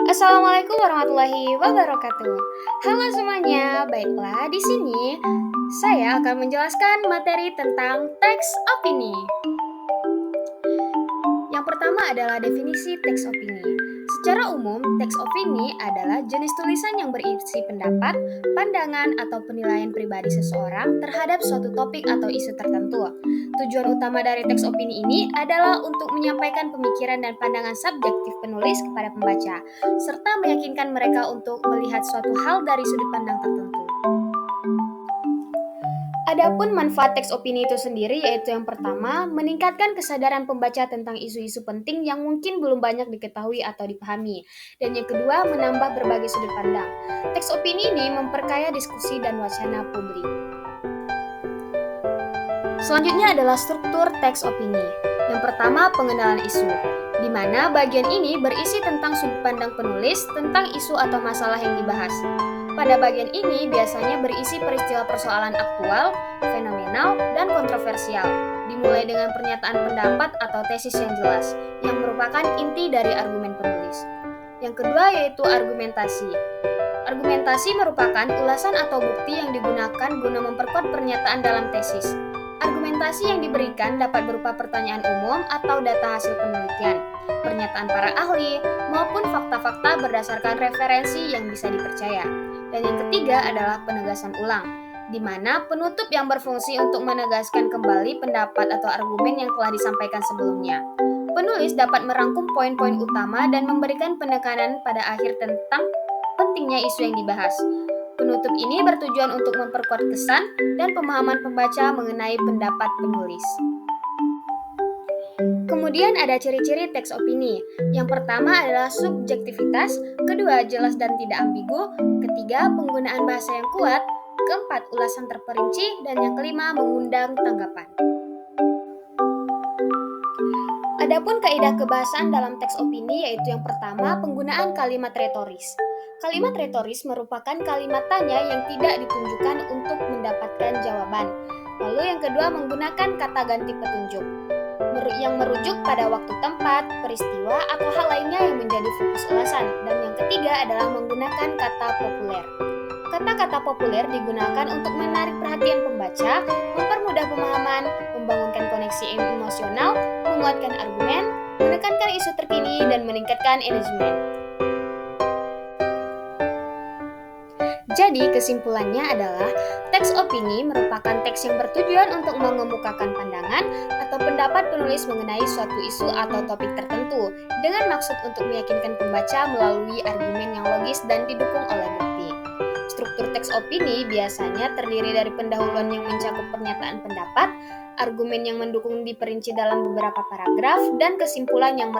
Assalamualaikum warahmatullahi wabarakatuh. Halo semuanya, baiklah di sini saya akan menjelaskan materi tentang teks opini. Yang pertama adalah definisi teks opini. Secara umum, teks opini adalah jenis tulisan yang berisi pendapat, pandangan, atau penilaian pribadi seseorang terhadap suatu topik atau isu tertentu. Tujuan utama dari teks opini ini adalah untuk menyampaikan pemikiran dan pandangan subjektif penulis kepada pembaca, serta meyakinkan mereka untuk melihat suatu hal dari sudut pandang tertentu. Adapun manfaat teks opini itu sendiri yaitu yang pertama, meningkatkan kesadaran pembaca tentang isu-isu penting yang mungkin belum banyak diketahui atau dipahami. Dan yang kedua, menambah berbagai sudut pandang. Teks opini ini memperkaya diskusi dan wacana publik. Selanjutnya adalah struktur teks opini. Yang pertama, pengenalan isu, di mana bagian ini berisi tentang sudut pandang penulis tentang isu atau masalah yang dibahas. Pada bagian ini biasanya berisi peristiwa persoalan aktual, fenomenal, dan kontroversial, dimulai dengan pernyataan pendapat atau tesis yang jelas, yang merupakan inti dari argumen penulis. Yang kedua yaitu argumentasi. Argumentasi merupakan ulasan atau bukti yang digunakan guna memperkuat pernyataan dalam tesis. Argumentasi yang diberikan dapat berupa pertanyaan umum atau data hasil penelitian, pernyataan para ahli, maupun fakta-fakta berdasarkan referensi yang bisa dipercaya. Dan yang ketiga adalah penegasan ulang, di mana penutup yang berfungsi untuk menegaskan kembali pendapat atau argumen yang telah disampaikan sebelumnya. Penulis dapat merangkum poin-poin utama dan memberikan penekanan pada akhir tentang pentingnya isu yang dibahas. Penutup ini bertujuan untuk memperkuat kesan dan pemahaman pembaca mengenai pendapat penulis. Kemudian ada ciri-ciri teks opini. Yang pertama adalah subjektivitas, kedua jelas dan tidak ambigu, ketiga penggunaan bahasa yang kuat, keempat ulasan terperinci, dan yang kelima mengundang tanggapan. Adapun kaidah kebahasan dalam teks opini yaitu yang pertama penggunaan kalimat retoris. Kalimat retoris merupakan kalimat tanya yang tidak ditunjukkan untuk mendapatkan jawaban. Lalu yang kedua menggunakan kata ganti petunjuk yang merujuk pada waktu tempat, peristiwa, atau hal lainnya yang menjadi fokus ulasan. Dan yang ketiga adalah menggunakan kata populer. Kata-kata populer digunakan untuk menarik perhatian pembaca, mempermudah pemahaman, membangunkan koneksi emosional, menguatkan argumen, menekankan isu terkini, dan meningkatkan engagement. Jadi, kesimpulannya adalah teks opini merupakan teks yang bertujuan untuk mengemukakan pandangan atau pendapat penulis mengenai suatu isu atau topik tertentu dengan maksud untuk meyakinkan pembaca melalui argumen yang logis dan didukung oleh bukti. Struktur teks opini biasanya terdiri dari pendahuluan yang mencakup pernyataan pendapat, argumen yang mendukung diperinci dalam beberapa paragraf, dan kesimpulan yang